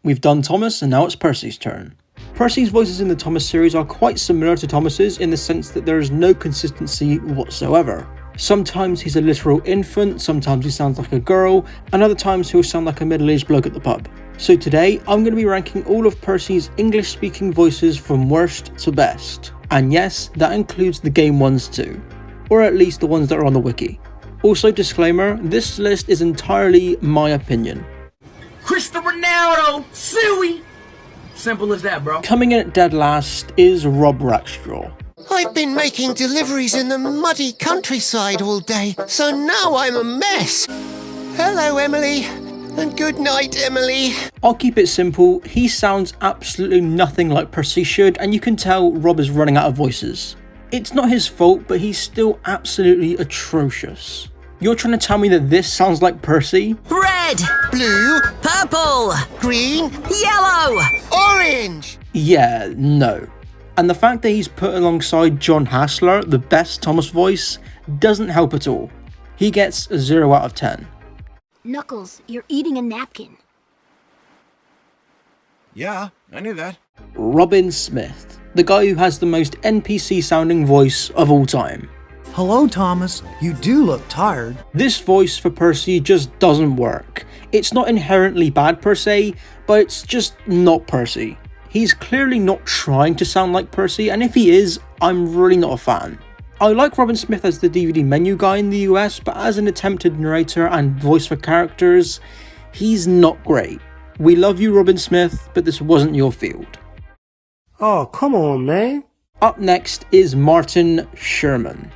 We've done Thomas and now it's Percy's turn. Percy's voices in the Thomas series are quite similar to Thomas's in the sense that there is no consistency whatsoever. Sometimes he's a literal infant, sometimes he sounds like a girl, and other times he'll sound like a middle-aged bloke at the pub. So today, I'm going to be ranking all of Percy's English-speaking voices from worst to best. And yes, that includes the game ones too. Or at least the ones that are on the wiki. Also, disclaimer, this list is entirely my opinion. Cristiano Ronaldo, Stuie. Simple as that, bro. Coming in at dead last is Rob Rackstraw. I've been making deliveries in the muddy countryside all day, so now I'm a mess. Hello, Emily. And good night, Emily. I'll keep it simple. He sounds absolutely nothing like Percy should, and you can tell Rob is running out of voices. It's not his fault, but he's still absolutely atrocious. You're trying to tell me that this sounds like Percy? Red, Blue, purple, green, yellow, orange. Yeah, no. And the fact that he's put alongside John Hassler, the best Thomas voice, doesn't help at all. He gets a 0 out of 10. Knuckles, you're eating a napkin. Yeah, I knew that. Robin Smith, the guy who has the most NPC sounding voice of all time. Hello, Thomas. You do look tired. This voice for Percy just doesn't work. It's not inherently bad per se, but it's just not Percy. He's clearly not trying to sound like Percy, and if he is, I'm really not a fan. I like Robin Smith as the DVD menu guy in the US, but as an attempted narrator and voice for characters, he's not great. We love you, Robin Smith, but this wasn't your field. Oh, come on, man. Up next is Martin Sherman.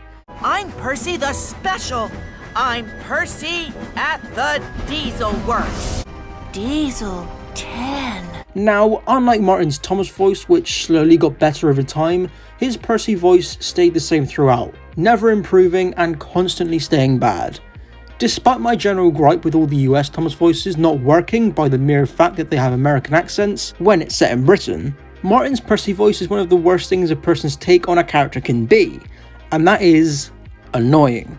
I'm Percy the Special. I'm Percy at the Diesel Works. Diesel 10. Now, unlike Martin's Thomas voice, which slowly got better over time, his Percy voice stayed the same throughout, never improving and constantly staying bad. Despite my general gripe with all the US Thomas voices not working by the mere fact that they have American accents when it's set in Britain, Martin's Percy voice is one of the worst things a person's take on a character can be, and that is annoying.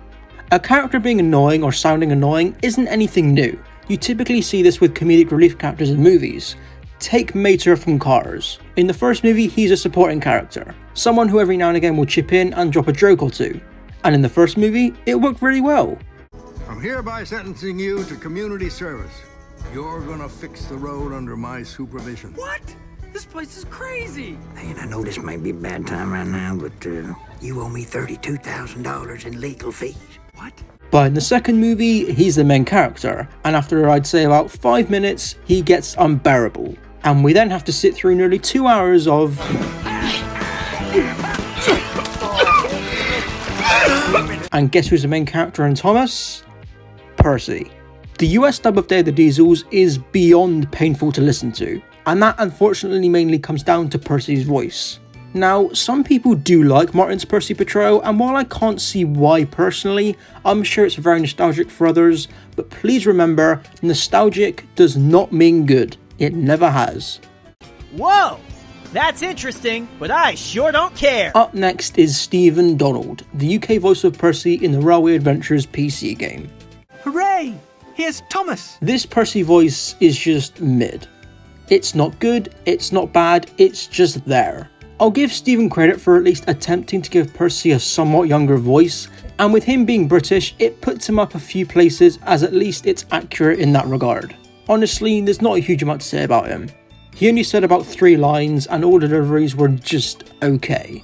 A character being annoying or sounding annoying isn't anything new. You typically see this with comedic relief characters in movies. Take Mater from Cars. In the first movie, he's a supporting character, someone who every now and again will chip in and drop a joke or two. And in the first movie, it worked really well. I'm hereby sentencing you to community service. You're gonna fix the road under my supervision. What? This place is crazy. And I know this may be a bad time right now, but you owe me $32,000 in legal fees. What? But in the second movie, he's the main character, and after I'd say about 5 minutes, he gets unbearable. And we then have to sit through nearly 2 hours of... And guess who's the main character in Thomas? Percy. The US dub of Day of the Diesels is beyond painful to listen to, and that unfortunately mainly comes down to Percy's voice. Now, some people do like Martin's Percy portrayal, and while I can't see why personally, I'm sure it's very nostalgic for others, but please remember, nostalgic does not mean good. It never has. Whoa! That's interesting, but I sure don't care! Up next is Stephen Donald, the UK voice of Percy in the Railway Adventures PC game. Hooray! Here's Thomas! This Percy voice is just mid. It's not good, it's not bad, it's just there. I'll give Stephen credit for at least attempting to give Percy a somewhat younger voice, and with him being British, it puts him up a few places as at least it's accurate in that regard. Honestly, there's not a huge amount to say about him. He only said about 3 lines, and all deliveries were just okay.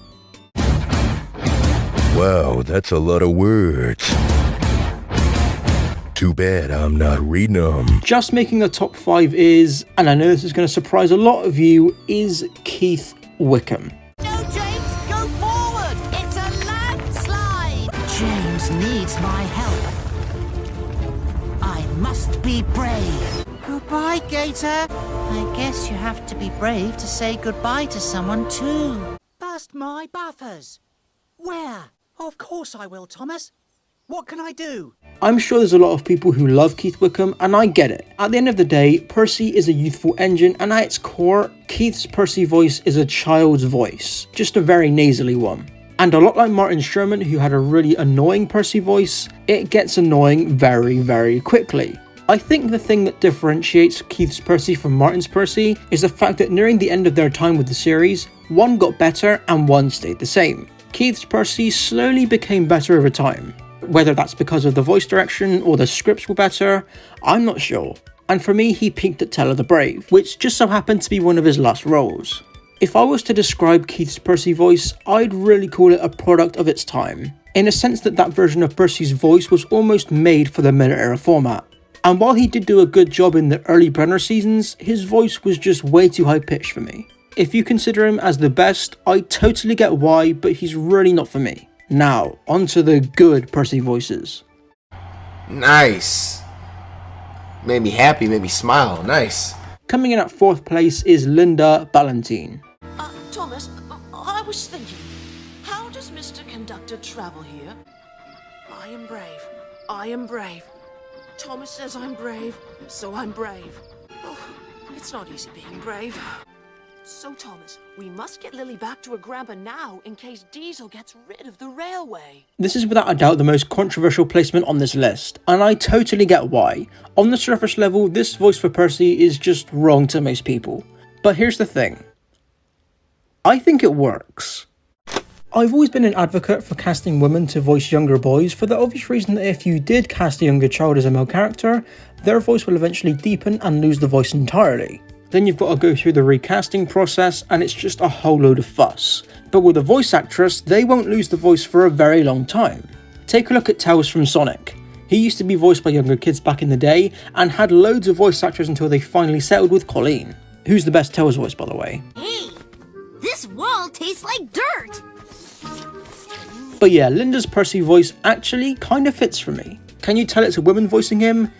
Wow, that's a lot of words. Too bad I'm not reading them. Just making the top 5 is, and I know this is going to surprise a lot of you, is Keith Wycombe. No, James, go forward! It's a landslide! James needs my help. I must be brave. Goodbye, Gator. I guess you have to be brave to say goodbye to someone too. Bust my buffers. Where? Of course I will, Thomas. What can I do? I'm sure there's a lot of people who love Keith Wycombe, and I get it. At the end of the day, Percy is a youthful engine, and at its core, Keith's Percy voice is a child's voice, just a very nasally one. And a lot like Martin Sherman, who had a really annoying Percy voice, it gets annoying very, very quickly. I think the thing that differentiates Keith's Percy from Martin's Percy is the fact that nearing the end of their time with the series, one got better and one stayed the same. Keith's Percy slowly became better over time. Whether that's because of the voice direction or the scripts were better, I'm not sure. And for me, he peaked at Tell of the Brave, which just so happened to be one of his last roles. If I was to describe Keith's Percy voice, I'd really call it a product of its time, in a sense that that version of Percy's voice was almost made for the Minute Era format. And while he did do a good job in the early Brenner seasons, his voice was just way too high pitched for me. If you consider him as the best, I totally get why, but he's really not for me. Now, onto the good Percy voices. Nice. Made me happy, made me smile. Nice. Coming in at 4th place is Linda Valentine. Thomas, I was thinking, how does Mr. Conductor travel here? I am brave. I am brave. Thomas says I'm brave, so I'm brave. Oh, it's not easy being brave. So, Thomas, we must get Lily back to her grandpa now in case Diesel gets rid of the railway. This is without a doubt the most controversial placement on this list, and I totally get why. On the surface level, this voice for Percy is just wrong to most people. But here's the thing. I think it works. I've always been an advocate for casting women to voice younger boys for the obvious reason that if you did cast a younger child as a male character, their voice will eventually deepen and lose the voice entirely. Then you've got to go through the recasting process and it's just a whole load of fuss. But with a voice actress, they won't lose the voice for a very long time. Take a look at Tails from Sonic. He used to be voiced by younger kids back in the day and had loads of voice actors until they finally settled with Colleen. Who's the best Tails voice, by the way? Hey, this wall tastes like dirt! But yeah, Linda's Percy voice actually kinda fits for me. Can you tell it's a woman voicing him?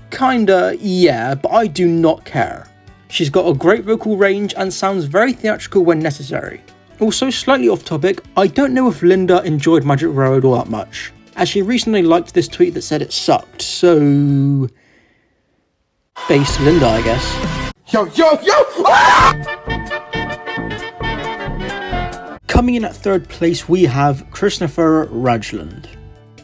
Kinda, yeah, but I do not care. She's got a great vocal range and sounds very theatrical when necessary. Also, slightly off topic, I don't know if Linda enjoyed Magic Railroad all that much, as she recently liked this tweet that said it sucked, so... based Linda, I guess. Yo! Ah! Coming in at 3rd place, we have Christopher Roeglund.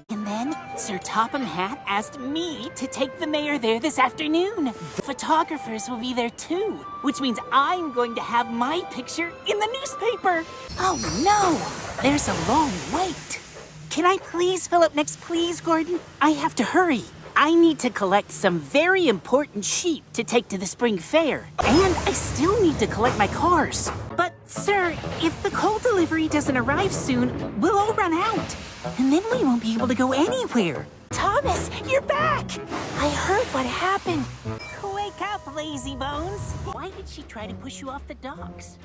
And then Sir Topham Hatt asked me to take the mayor there this afternoon. The photographers will be there too, which means I'm going to have my picture in the newspaper. Oh no, there's a long wait. Can I please fill up next, please, Gordon? I have to hurry. I need to collect some very important sheep to take to the spring fair. And I still need to collect my cars. But, sir, if the coal delivery doesn't arrive soon, we'll all run out. And then we won't be able to go anywhere. Thomas, you're back! I heard what happened. Wake up, lazy bones. Why did she try to push you off the docks?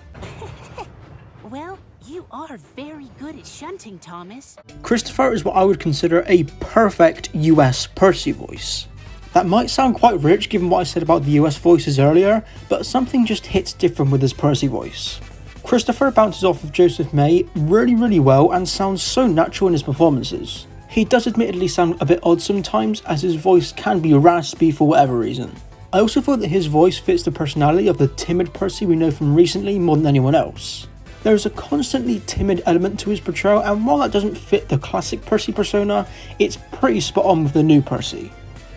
Well, you are very good at shunting, Thomas. Christopher is what I would consider a perfect US Percy voice. That might sound quite rich given what I said about the US voices earlier, but something just hits different with his Percy voice. Christopher bounces off of Joseph May really well and sounds so natural in his performances. He does admittedly sound a bit odd sometimes, as his voice can be raspy for whatever reason. I also thought that his voice fits the personality of the timid Percy we know from recently more than anyone else. There is a constantly timid element to his portrayal, and while that doesn't fit the classic Percy persona, it's pretty spot on with the new Percy.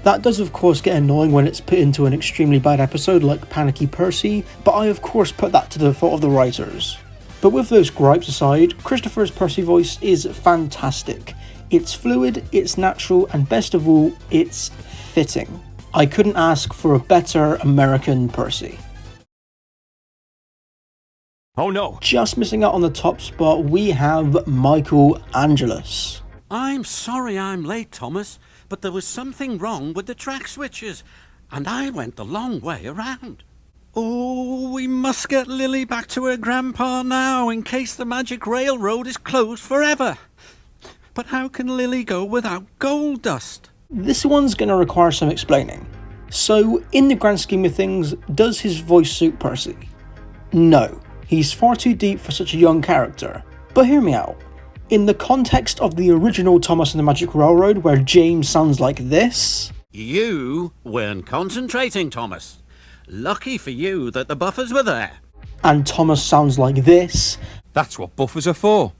That does of course get annoying when it's put into an extremely bad episode like Panicky Percy, but I of course put that to the fault of the writers. But with those gripes aside, Christopher's Percy voice is fantastic. It's fluid, it's natural, and best of all, it's fitting. I couldn't ask for a better American Percy. Oh no! Just missing out on the top spot, we have Michael Angelos. I'm sorry I'm late, Thomas, but there was something wrong with the track switches, and I went the long way around. Oh, we must get Lily back to her grandpa now in case the Magic Railroad is closed forever. But how can Lily go without gold dust? This one's going to require some explaining. So, in the grand scheme of things, does his voice suit Percy? No. He's far too deep for such a young character. But hear me out. In the context of the original Thomas and the Magic Railroad, where James sounds like this... You weren't concentrating, Thomas. Lucky for you that the buffers were there. And Thomas sounds like this... That's what buffers are for.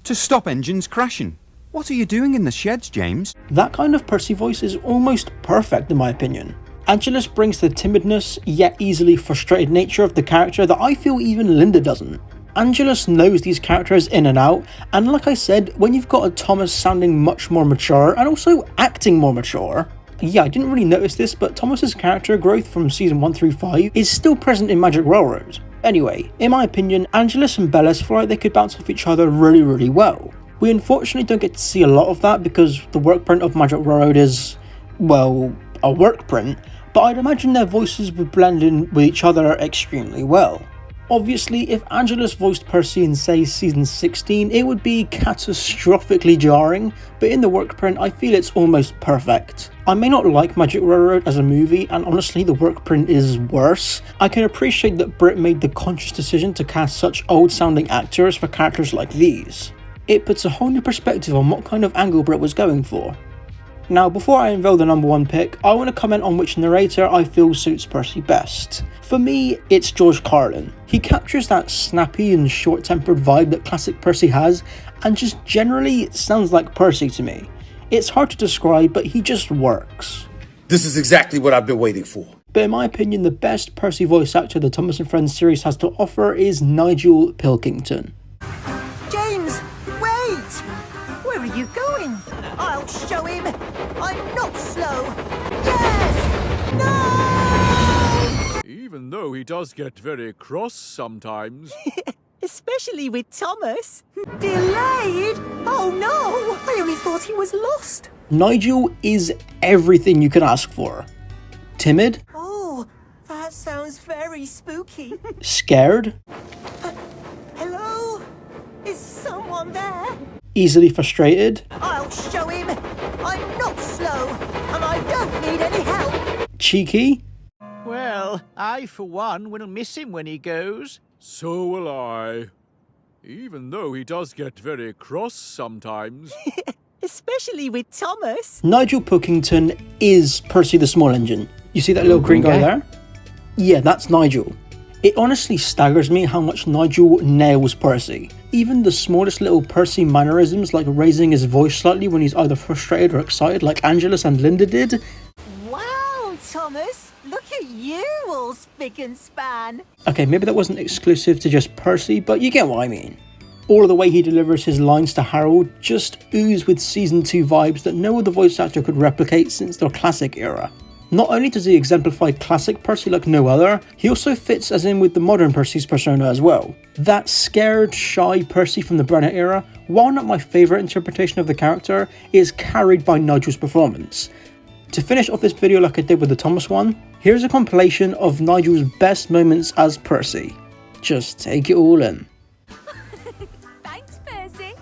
To stop engines crashing. What are you doing in the sheds, James? That kind of Percy voice is almost perfect in my opinion. Angelus brings the timidness, yet easily frustrated nature of the character that I feel even Linda doesn't. Angelus knows these characters in and out, and like I said, when you've got a Thomas sounding much more mature and also acting more mature, yeah, I didn't really notice this, but Thomas's character growth from season 1 through 5 is still present in Magic Railroad. Anyway, in my opinion, Angelus and Bellis feel like they could bounce off each other really well. We unfortunately don't get to see a lot of that because the work print of Magic Railroad is, well, a work print, but I'd imagine their voices would blend in with each other extremely well. Obviously, if Angelus voiced Percy in, say, season 16, it would be catastrophically jarring, but in the work print, I feel it's almost perfect. I may not like Magic Railroad as a movie, and honestly, the work print is worse. I can appreciate that Britt made the conscious decision to cast such old-sounding actors for characters like these. It puts a whole new perspective on what kind of angle Britt was going for. Now, before I unveil the number 1 pick, I want to comment on which narrator I feel suits Percy best. For me, it's George Carlin. He captures that snappy and short-tempered vibe that classic Percy has, and just generally sounds like Percy to me. It's hard to describe, but he just works. This is exactly what I've been waiting for. But in my opinion, the best Percy voice actor the Thomas & Friends series has to offer is Nigel Peckington. James, wait! Where are you going? I'll show him. I'm not slow. Yes! No! Even though he does get very cross sometimes. Especially with Thomas. Delayed? Oh no! I only thought he was lost. Nigel is everything you could ask for. Timid. Oh, that sounds very spooky. Scared. Hello? Is someone there? Easily frustrated. I'll show him. I'm not slow, and I don't need any help. Cheeky. Well, I for one will miss him when he goes. So will I. Even though he does get very cross sometimes. Especially with Thomas. Nigel Peckington is Percy the Small Engine. You see that little green guy there? Yeah, that's Nigel. It honestly staggers me how much Nigel nails Percy. Even the smallest little Percy mannerisms, like raising his voice slightly when he's either frustrated or excited like Angelus and Linda did. Wow, Thomas, look at you all spick and span. Okay, maybe that wasn't exclusive to just Percy, but you get what I mean. All of the way he delivers his lines to Harold just ooze with season 2 vibes that no other voice actor could replicate since their classic era. Not only does he exemplify classic Percy like no other, he also fits as in with the modern Percy's persona as well. That scared, shy Percy from the Brenner era, while not my favourite interpretation of the character, is carried by Nigel's performance. To finish off this video like I did with the Thomas one, here's a compilation of Nigel's best moments as Percy. Just take it all in. Thanks, Percy.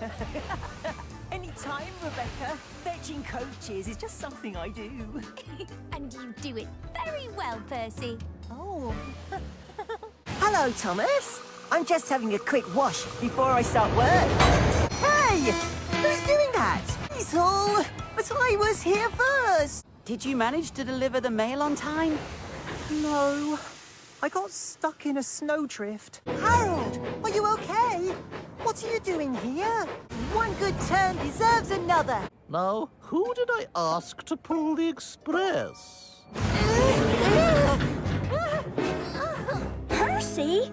Anytime, Rebecca. Fetching coaches is just something I do. And you do it very well, Percy. Oh. Hello, Thomas. I'm just having a quick wash before I start work. Hey! Who's doing that? Weasel! But I was here first. Did you manage to deliver the mail on time? No. I got stuck in a snowdrift. Harold, are you okay? What are you doing here? One good turn deserves another. Now, who did I ask to pull the express? Percy?